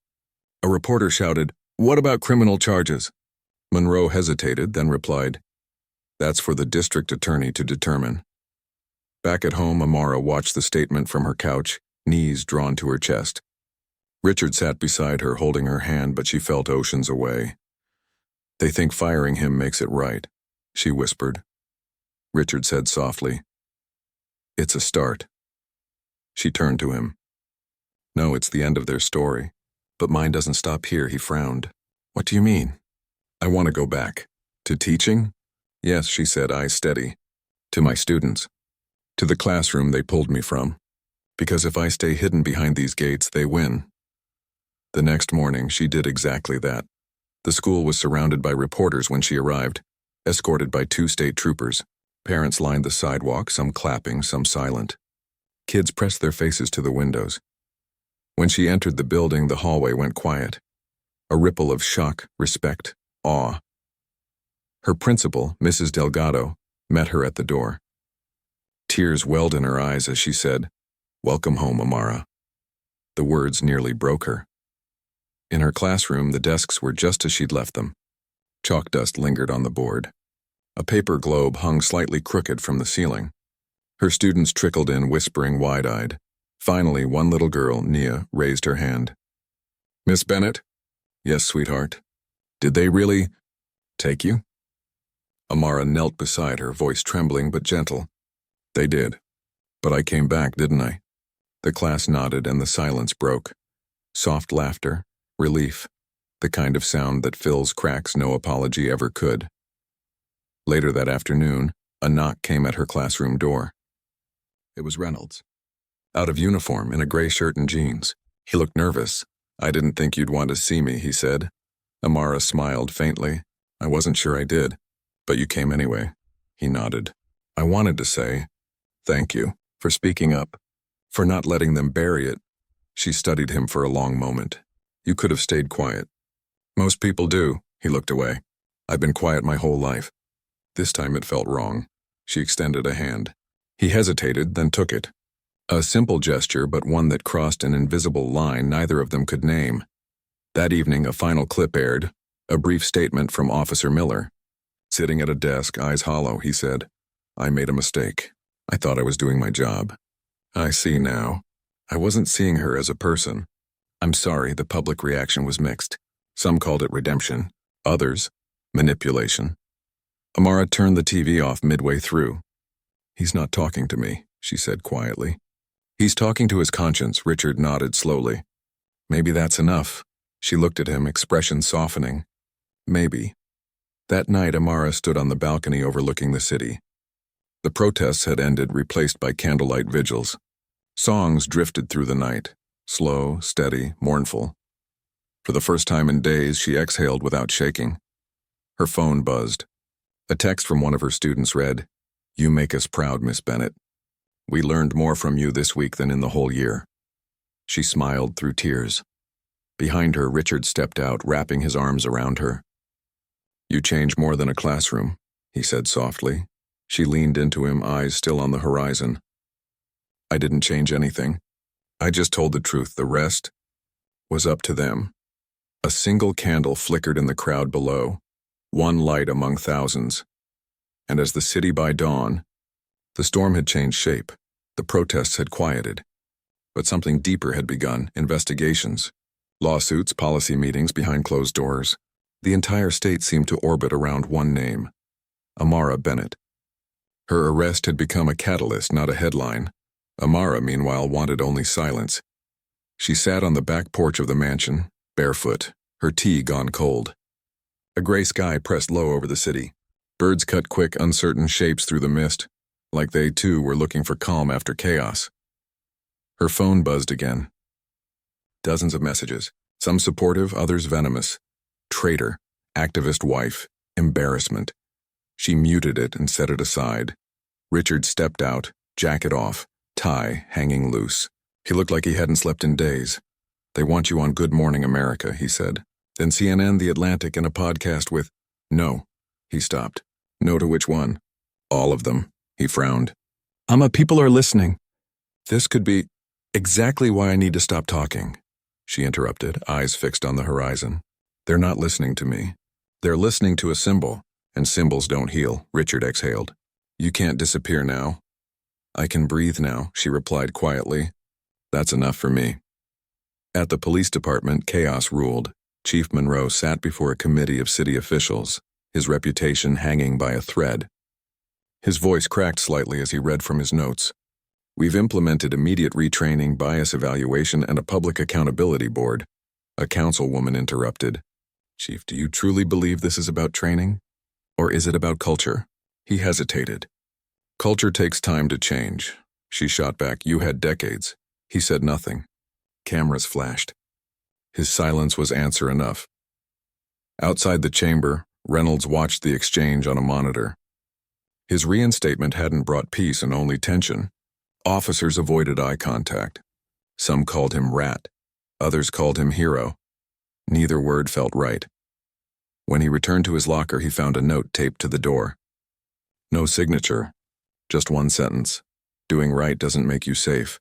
A reporter shouted, "What about criminal charges?" Monroe hesitated, then replied, "That's for the district attorney to determine." Back at home, Amara watched the statement from her couch, knees drawn to her chest. Richard sat beside her, holding her hand, but she felt oceans away. They think firing him makes it right, she whispered. Richard said softly, "It's a start." She turned to him. "No, it's the end of their story. But mine doesn't stop here," he frowned. "What do you mean?" "I want to go back." "To teaching?" "Yes," she said, eyes steady. "To my students. To the classroom they pulled me from. Because if I stay hidden behind these gates, they win." The next morning, she did exactly that. The school was surrounded by reporters when she arrived, escorted by 2 state troopers. Parents lined the sidewalk, some clapping, some silent. Kids pressed their faces to the windows. When she entered the building, the hallway went quiet. A ripple of shock, respect, awe. Her principal, Mrs. Delgado, met her at the door. Tears welled in her eyes as she said, "Welcome home, Amara." The words nearly broke her. In her classroom, the desks were just as she'd left them. Chalk dust lingered on the board. A paper globe hung slightly crooked from the ceiling. Her students trickled in, whispering wide-eyed. Finally, one little girl, Nia, raised her hand. "Miss Bennett?" "Yes, sweetheart." "Did they really take you?" Amara knelt beside her, voice trembling but gentle. "They did. But I came back, didn't I?" The class nodded and the silence broke. Soft laughter, relief, the kind of sound that fills cracks no apology ever could. Later that afternoon, a knock came at her classroom door. It was Reynolds. Out of uniform, in a gray shirt and jeans. He looked nervous. "I didn't think you'd want to see me," he said. Amara smiled faintly. "I wasn't sure I did. But you came anyway." He nodded. "I wanted to say, thank you for speaking up, for not letting them bury it." She studied him for a long moment. "You could have stayed quiet." "Most people do." He looked away. I've been quiet my whole life. This time it felt wrong. She extended a hand. He hesitated, then took it. A simple gesture, but one that crossed an invisible line neither of them could name. That evening, a final clip aired, a brief statement from Officer Miller. Sitting at a desk, eyes hollow, he said, "I made a mistake. I thought I was doing my job. I see now. I wasn't seeing her as a person. I'm sorry." The public reaction was mixed. Some called it redemption, others, manipulation. Amara turned the TV off midway through. "He's not talking to me," she said quietly. "He's talking to his conscience," Richard nodded slowly. "Maybe that's enough." She looked at him, expression softening. "Maybe." That night, Amara stood on the balcony overlooking the city. The protests had ended, replaced by candlelight vigils. Songs drifted through the night, slow, steady, mournful. For the first time in days, she exhaled without shaking. Her phone buzzed. A text from one of her students read, "You make us proud, Miss Bennett. We learned more from you this week than in the whole year." She smiled through tears. Behind her, Richard stepped out, wrapping his arms around her. "You change more than a classroom," he said softly. She leaned into him, eyes still on the horizon. "I didn't change anything. I just told the truth. The rest was up to them." A single candle flickered in the crowd below, one light among thousands. And as the city by dawn, the storm had changed shape. The protests had quieted. But something deeper had begun, investigations. Lawsuits, policy meetings behind closed doors. The entire state seemed to orbit around one name, Amara Bennett. Her arrest had become a catalyst, not a headline. Amara, meanwhile, wanted only silence. She sat on the back porch of the mansion, barefoot, her tea gone cold. A gray sky pressed low over the city. Birds cut quick, uncertain shapes through the mist, like they, too, were looking for calm after chaos. Her phone buzzed again. Dozens of messages, some supportive, others venomous. Traitor, activist wife, embarrassment. She muted it and set it aside. Richard stepped out, jacket off, tie hanging loose. He looked like he hadn't slept in days. "They want you on Good Morning America," he said. "Then CNN, The Atlantic, and a podcast with—" "No," he stopped. "No to which one?" "All of them," he frowned. People are listening." "This could be exactly why I need to stop talking," she interrupted, eyes fixed on the horizon. "They're not listening to me. They're listening to a symbol, and symbols don't heal," Richard exhaled. "You can't disappear now." "I can breathe now," she replied quietly. "That's enough for me." At the police department, chaos ruled. Chief Monroe sat before a committee of city officials, his reputation hanging by a thread. His voice cracked slightly as he read from his notes. "We've implemented immediate retraining, bias evaluation, and a public accountability board." A councilwoman interrupted. "Chief, do you truly believe this is about training? Or is it about culture?" He hesitated. "Culture takes time to change." She shot back, "You had decades." He said nothing. Cameras flashed. His silence was answer enough. Outside the chamber, Reynolds watched the exchange on a monitor. His reinstatement hadn't brought peace and only tension. Officers avoided eye contact. Some called him rat. Others called him hero. Neither word felt right. When he returned to his locker, he found a note taped to the door. No signature, just one sentence. "Doing right doesn't make you safe."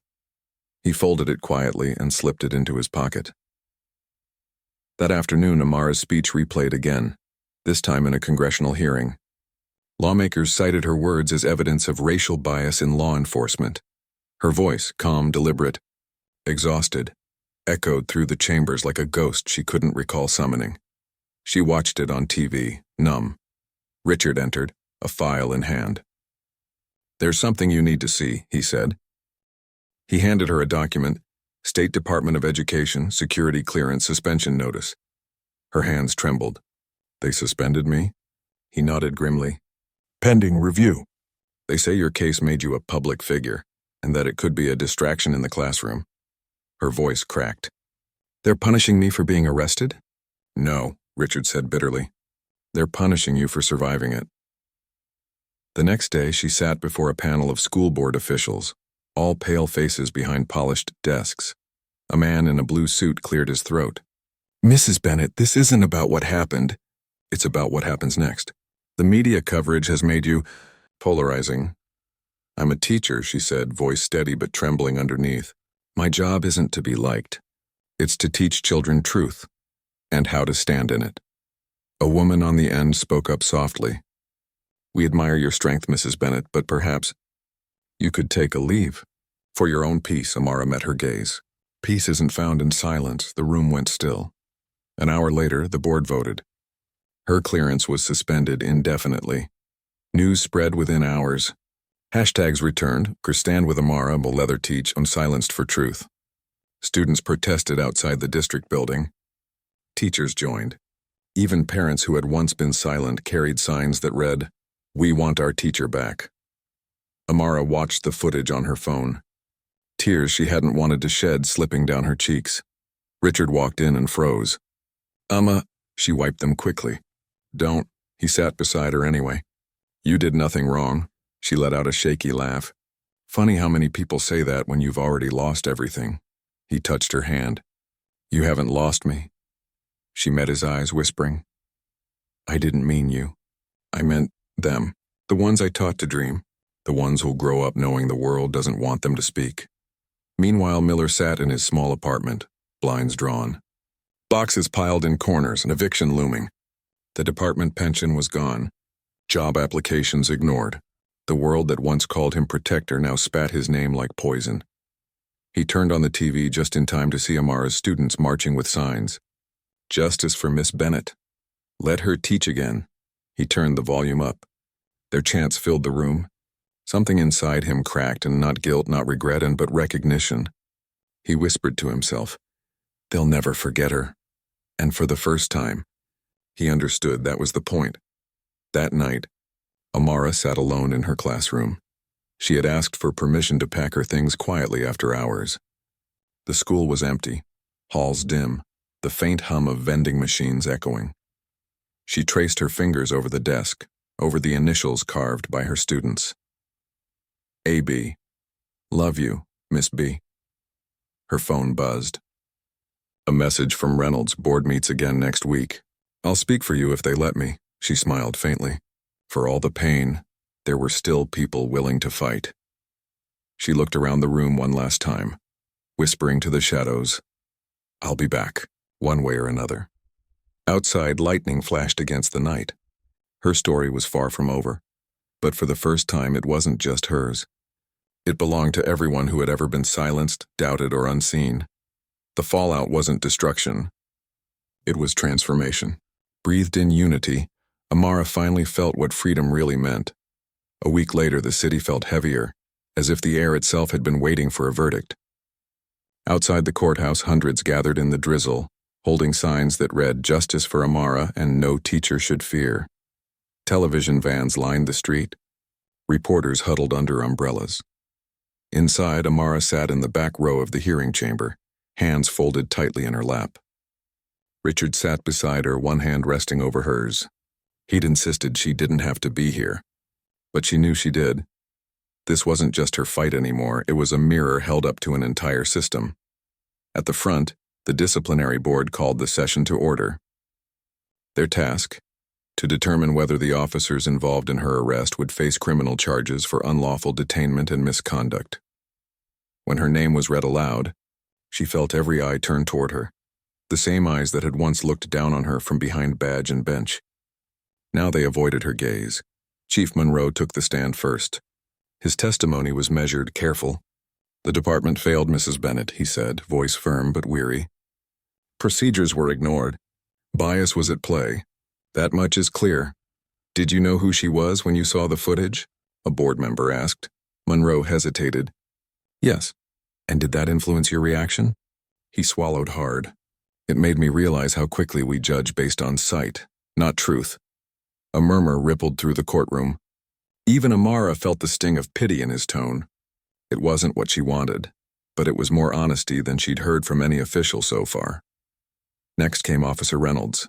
He folded it quietly and slipped it into his pocket. That afternoon, Amara's speech replayed again, this time in a congressional hearing. Lawmakers cited her words as evidence of racial bias in law enforcement. Her voice, calm, deliberate, exhausted, echoed through the chambers like a ghost she couldn't recall summoning. She watched it on TV, numb. Richard entered, a file in hand. "There's something you need to see," he said. He handed her a document, State Department of Education, security clearance suspension notice. Her hands trembled. "They suspended me?" He nodded grimly. "Pending review. They say your case made you a public figure, and that it could be a distraction in the classroom." Her voice cracked. "They're punishing me for being arrested?" "No," Richard said bitterly. "They're punishing you for surviving it." The next day, she sat before a panel of school board officials, all pale faces behind polished desks. A man in a blue suit cleared his throat. "Mrs. Bennett, this isn't about what happened. It's about what happens next. The media coverage has made you polarizing. I'm a teacher, she said, voice steady but trembling underneath. My job isn't to be liked. It's to teach children truth and how to stand in it. A woman on the end spoke up softly. We admire your strength, Mrs. Bennett, but perhaps you could take a leave. For your own peace, Amara met her gaze. Peace isn't found in silence. The room went still. An hour later, the board voted. Her clearance was suspended indefinitely. News spread within hours. Hashtags returned. Stand with Amara will leather teach and silenced for truth. Students protested outside the district building. Teachers joined. Even parents who had once been silent carried signs that read, "We want our teacher back." Amara watched the footage on her phone. Tears she hadn't wanted to shed slipping down her cheeks. Richard walked in and froze. She wiped them quickly. Don't. He sat beside her anyway. You did nothing wrong. She let out a shaky laugh. Funny how many people say that when you've already lost everything. He touched her hand. You haven't lost me. She met his eyes, whispering. I didn't mean you. I meant them. The ones I taught to dream. The ones who'll grow up knowing the world doesn't want them to speak. Meanwhile, Miller sat in his small apartment, blinds drawn. Boxes piled in corners, an eviction looming. The department pension was gone. Job applications ignored. The world that once called him protector now spat his name like poison. He turned on the TV just in time to see Amara's students marching with signs. Justice for Miss Bennett. Let her teach again. He turned the volume up. Their chants filled the room. Something inside him cracked, and not guilt, not regret, but recognition. He whispered to himself, they'll never forget her. And for the first time, he understood that was the point. That night, Amara sat alone in her classroom. She had asked for permission to pack her things quietly after hours. The school was empty, halls dim, the faint hum of vending machines echoing. She traced her fingers over the desk, over the initials carved by her students. A.B. Love you, Miss B. Her phone buzzed. A message from Reynolds. Board meets again next week. I'll speak for you if they let me, she smiled faintly. For all the pain, there were still people willing to fight. She looked around the room one last time, whispering to the shadows, I'll be back, one way or another. Outside, lightning flashed against the night. Her story was far from over, but for the first time it wasn't just hers. It belonged to everyone who had ever been silenced, doubted, or unseen. The fallout wasn't destruction. It was transformation. Breathed in unity, Amara finally felt what freedom really meant. A week later, the city felt heavier, as if the air itself had been waiting for a verdict. Outside the courthouse, hundreds gathered in the drizzle, holding signs that read, Justice for Amara and no teacher should fear. Television vans lined the street. Reporters huddled under umbrellas. Inside, Amara sat in the back row of the hearing chamber, hands folded tightly in her lap. Richard sat beside her, one hand resting over hers. He'd insisted she didn't have to be here, but she knew she did. This wasn't just her fight anymore, it was a mirror held up to an entire system. At the front, the disciplinary board called the session to order. Their task? To determine whether the officers involved in her arrest would face criminal charges for unlawful detainment and misconduct. When her name was read aloud, she felt every eye turn toward her, the same eyes that had once looked down on her from behind badge and bench. Now they avoided her gaze. Chief Monroe took the stand first. His testimony was measured, careful. The department failed Mrs. Bennett, he said, voice firm but weary. Procedures were ignored. Bias was at play. That much is clear. Did you know who she was when you saw the footage? A board member asked. Monroe hesitated. Yes. And did that influence your reaction? He swallowed hard. It made me realize how quickly we judge based on sight, not truth. A murmur rippled through the courtroom. Even Amara felt the sting of pity in his tone. It wasn't what she wanted, but it was more honesty than she'd heard from any official so far. Next came Officer Reynolds.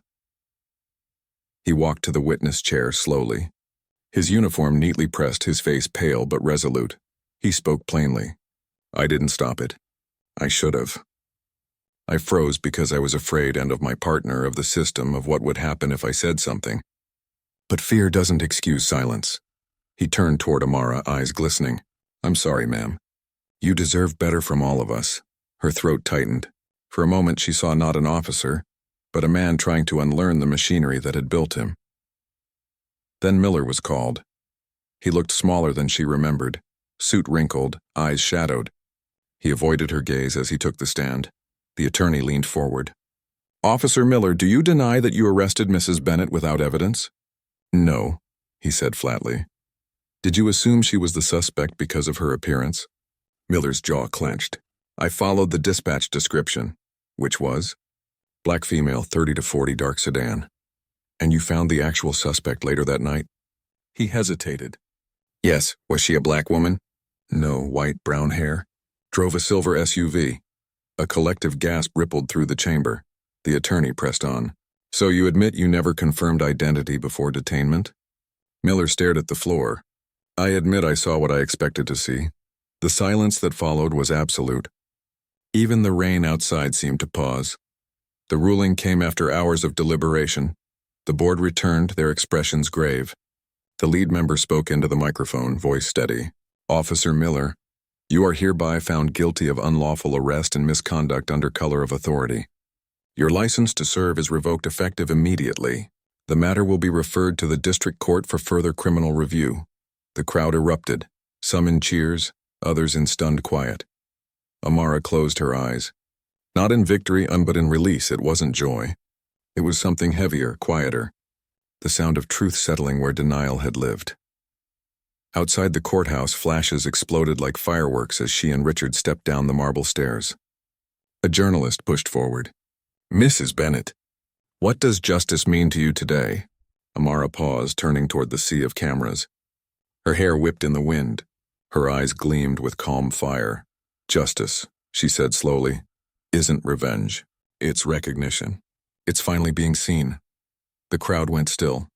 He walked to the witness chair slowly. His uniform neatly pressed, his face pale but resolute. He spoke plainly. I didn't stop it. I should have. I froze because I was afraid, and of my partner, of the system, of what would happen if I said something. But fear doesn't excuse silence. He turned toward Amara, eyes glistening. I'm sorry, ma'am. You deserve better from all of us. Her throat tightened. For a moment she saw not an officer, but a man trying to unlearn the machinery that had built him. Then Miller was called. He looked smaller than she remembered, suit wrinkled, eyes shadowed. He avoided her gaze as he took the stand. The attorney leaned forward. Officer Miller, do you deny that you arrested Mrs. Bennett without evidence? No, he said flatly. Did you assume she was the suspect because of her appearance? Miller's jaw clenched. I followed the dispatch description, which was black female, 30 to 40, dark sedan. And you found the actual suspect later that night? He hesitated. Yes, was she a black woman? No, white, brown hair. Drove a silver SUV. A collective gasp rippled through the chamber. The attorney pressed on. So you admit you never confirmed identity before detainment? Miller stared at the floor. I admit I saw what I expected to see. The silence that followed was absolute. Even the rain outside seemed to pause. The ruling came after hours of deliberation. The board returned, their expressions grave. The lead member spoke into the microphone, voice steady. Officer Miller, you are hereby found guilty of unlawful arrest and misconduct under color of authority. Your license to serve is revoked effective immediately. The matter will be referred to the district court for further criminal review. The crowd erupted, some in cheers, others in stunned quiet. Amara closed her eyes. Not in victory, but in release. It wasn't joy. It was something heavier, quieter. The sound of truth settling where denial had lived. Outside the courthouse, flashes exploded like fireworks as she and Richard stepped down the marble stairs. A journalist pushed forward. Mrs. Bennett, what does justice mean to you today? Amara paused, turning toward the sea of cameras. Her hair whipped in the wind. Her eyes gleamed with calm fire. Justice, she said slowly, isn't revenge. It's recognition. It's finally being seen. The crowd went still.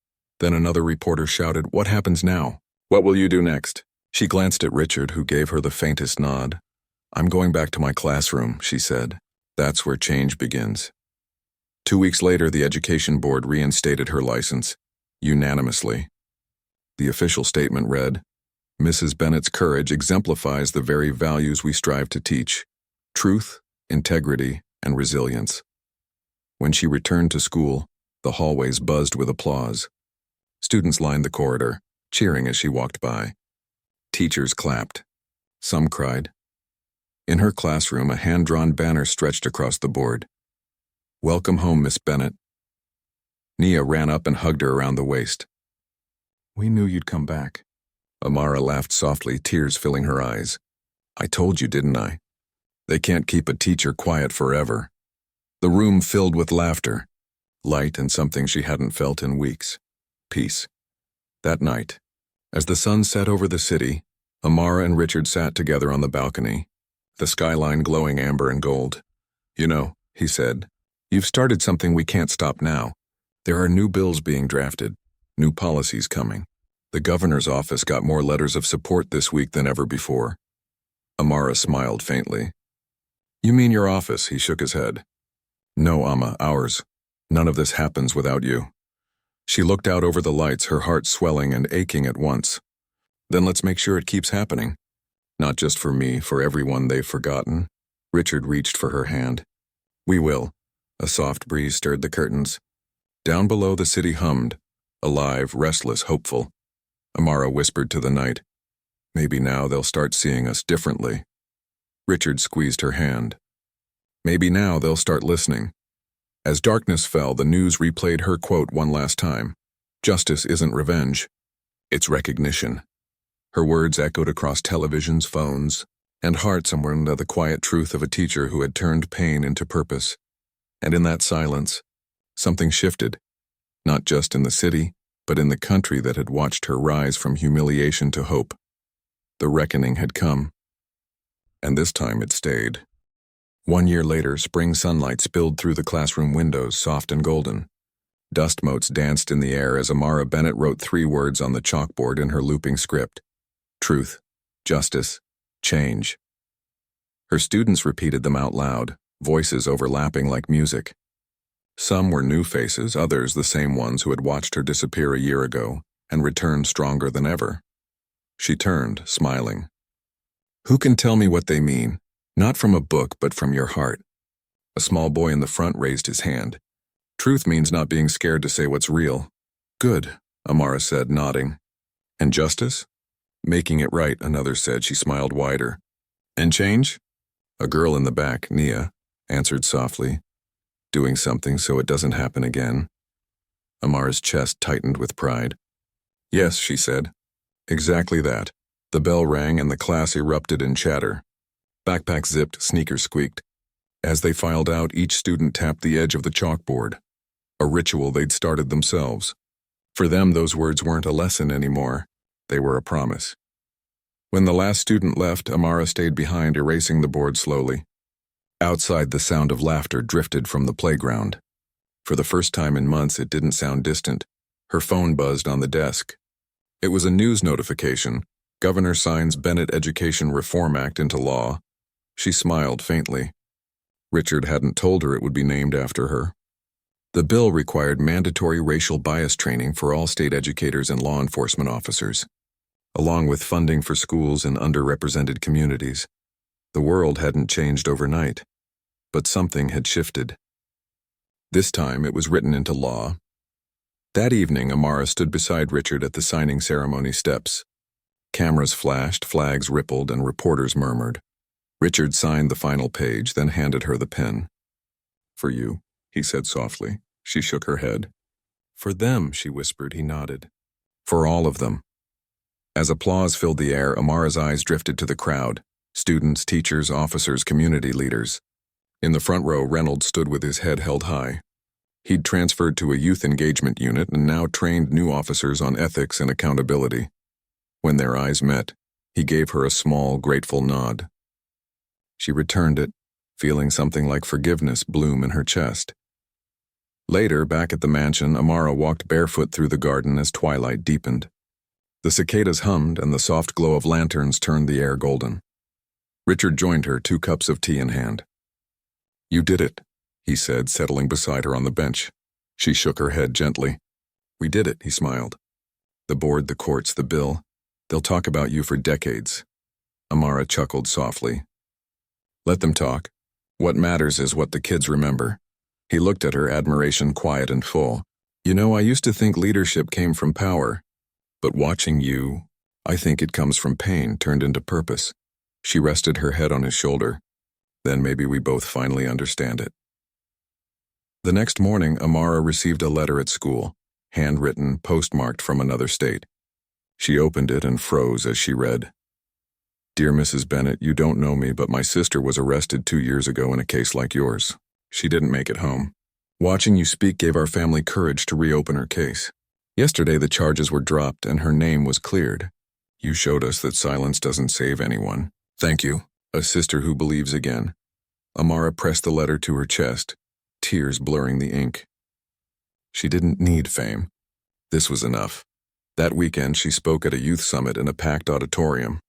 Then another reporter shouted, What happens now? What will you do next? She glanced at Richard, who gave her the faintest nod. I'm going back to my classroom, she said. That's where change begins. 2 weeks later, the Education Board reinstated her license, unanimously. The official statement read, Mrs. Bennett's courage exemplifies the very values we strive to teach: truth, integrity, and resilience. When she returned to school, the hallways buzzed with applause. Students lined the corridor, cheering as she walked by. Teachers clapped. Some cried. In her classroom, a hand-drawn banner stretched across the board. Welcome home, Miss Bennett. Nia ran up and hugged her around the waist. We knew you'd come back. Amara laughed softly, tears filling her eyes. I told you, didn't I? They can't keep a teacher quiet forever. The room filled with laughter, light and something she hadn't felt in weeks. Peace. That night, as the sun set over the city, Amara and Richard sat together on the balcony, the skyline glowing amber and gold. You know, he said, you've started something we can't stop now. There are new bills being drafted, new policies coming. The governor's office got more letters of support this week than ever before. Amara smiled faintly. You mean your office? He shook his head. No, Amma, ours. None of this happens without you. She looked out over the lights, her heart swelling and aching at once. Then let's make sure it keeps happening. Not just for me, for everyone they've forgotten. Richard reached for her hand. We will. A soft breeze stirred the curtains. Down below, the city hummed, alive, restless, hopeful. Amara whispered to the night, maybe now they'll start seeing us differently. Richard squeezed her hand. Maybe now they'll start listening. As darkness fell, the news replayed her quote one last time. Justice isn't revenge. It's recognition. Her words echoed across televisions, phones, and hearts among the quiet truth of a teacher who had turned pain into purpose. And in that silence, something shifted, not just in the city, but in the country that had watched her rise from humiliation to hope. The reckoning had come, and this time it stayed. 1 year later, spring sunlight spilled through the classroom windows, soft and golden. Dust motes danced in the air as Amara Bennett wrote 3 words on the chalkboard in her looping script: truth, justice, change. Her students repeated them out loud, voices overlapping like music. Some were new faces, others the same ones who had watched her disappear a year ago and returned stronger than ever. She turned, smiling. Who can tell me what they mean? Not from a book, but from your heart. A small boy in the front raised his hand. Truth means not being scared to say what's real. Good, Amara said, nodding. And justice? Making it right, another said. She smiled wider. And change? A girl in the back, Nia, answered softly. Doing something so it doesn't happen again. Amara's chest tightened with pride. Yes, she said. Exactly that. The bell rang and the class erupted in chatter. Backpacks zipped, sneakers squeaked. As they filed out, each student tapped the edge of the chalkboard. A ritual they'd started themselves. For them, those words weren't a lesson anymore. They were a promise. When the last student left, Amara stayed behind, erasing the board slowly. Outside, the sound of laughter drifted from the playground. For the first time in months, it didn't sound distant. Her phone buzzed on the desk. It was a news notification. Governor signs Bennett Education Reform Act into law. She smiled faintly. Richard hadn't told her it would be named after her. The bill required mandatory racial bias training for all state educators and law enforcement officers, along with funding for schools in underrepresented communities. The world hadn't changed overnight, but something had shifted. This time it was written into law. That evening, Amara stood beside Richard at the signing ceremony steps. Cameras flashed, flags rippled, and reporters murmured. Richard signed the final page, then handed her the pen. For you, he said softly. She shook her head. For them, she whispered. He nodded. For all of them. As applause filled the air, Amara's eyes drifted to the crowd. Students, teachers, officers, community leaders. In the front row, Reynolds stood with his head held high. He'd transferred to a youth engagement unit and now trained new officers on ethics and accountability. When their eyes met, he gave her a small, grateful nod. She returned it, feeling something like forgiveness bloom in her chest. Later, back at the mansion, Amara walked barefoot through the garden as twilight deepened. The cicadas hummed and the soft glow of lanterns turned the air golden. Richard joined her, 2 cups of tea in hand. You did it, he said, settling beside her on the bench. She shook her head gently. We did it, he smiled. The board, the courts, the bill. They'll talk about you for decades. Amara chuckled softly. Let them talk. What matters is what the kids remember. He looked at her, admiration quiet and full. You know, I used to think leadership came from power. But watching you, I think it comes from pain turned into purpose. She rested her head on his shoulder. Then maybe we both finally understand it. The next morning, Amara received a letter at school, handwritten, postmarked from another state. She opened it and froze as she read. Dear Mrs. Bennett, you don't know me, but my sister was arrested 2 years ago in a case like yours. She didn't make it home. Watching you speak gave our family courage to reopen her case. Yesterday the charges were dropped and her name was cleared. You showed us that silence doesn't save anyone. Thank you. A sister who believes again. Amara pressed the letter to her chest, tears blurring the ink. She didn't need fame. This was enough. That weekend she spoke at a youth summit in a packed auditorium.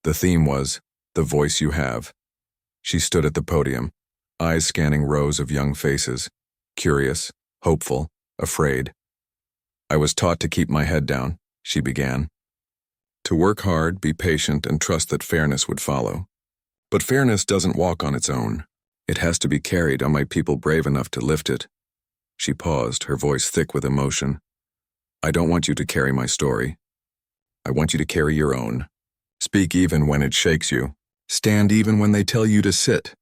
The theme was, The Voice You Have. She stood at the podium, eyes scanning rows of young faces, curious, hopeful, afraid. I was taught to keep my head down, she began. To work hard, be patient, and trust that fairness would follow. But fairness doesn't walk on its own. It has to be carried on by people brave enough to lift it. She paused, her voice thick with emotion. I don't want you to carry my story. I want you to carry your own. Speak even when it shakes you. Stand even when they tell you to sit.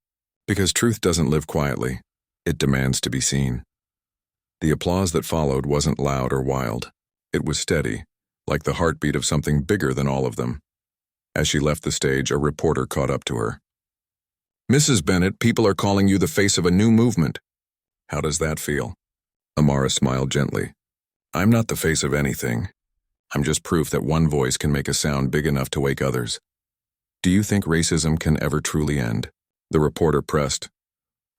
Because truth doesn't live quietly. It demands to be seen. The applause that followed wasn't loud or wild. It was steady, like the heartbeat of something bigger than all of them. As she left the stage, a reporter caught up to her. Mrs. Bennett, people are calling you the face of a new movement. How does that feel? Amara smiled gently. I'm not the face of anything. I'm just proof that one voice can make a sound big enough to wake others. Do you think racism can ever truly end? The reporter pressed.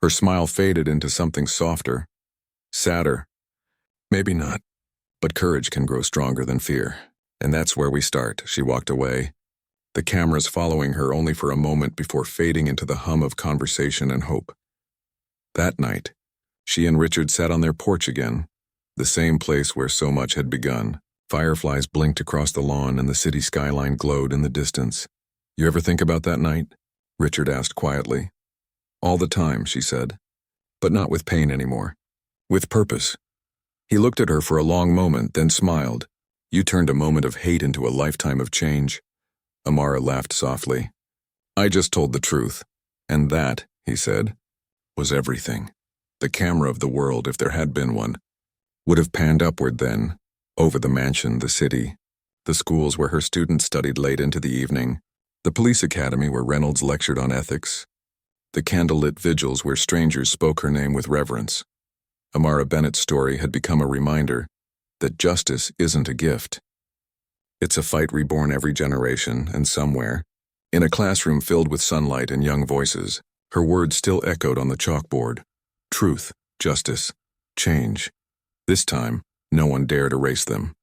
Her smile faded into something softer, sadder. Maybe not, but courage can grow stronger than fear. And that's where we start. She walked away, the cameras following her only for a moment before fading into the hum of conversation and hope. That night, she and Richard sat on their porch again, the same place where so much had begun. Fireflies blinked across the lawn and the city skyline glowed in the distance. "You ever think about that night?" Richard asked quietly. "All the time," she said, "but not with pain anymore. With purpose." He looked at her for a long moment, then smiled. "You turned a moment of hate into a lifetime of change." Amara laughed softly. "I just told the truth. And that," he said, "was everything. The camera of the world, if there had been one, would have panned upward then, over the mansion, the city, the schools where her students studied late into the evening, the police academy where Reynolds lectured on ethics, the candlelit vigils where strangers spoke her name with reverence." Amara Bennett's story had become a reminder that justice isn't a gift. It's a fight reborn every generation and somewhere, in a classroom filled with sunlight and young voices, her words still echoed on the chalkboard. Truth, justice, change. This time, no one dared erase them.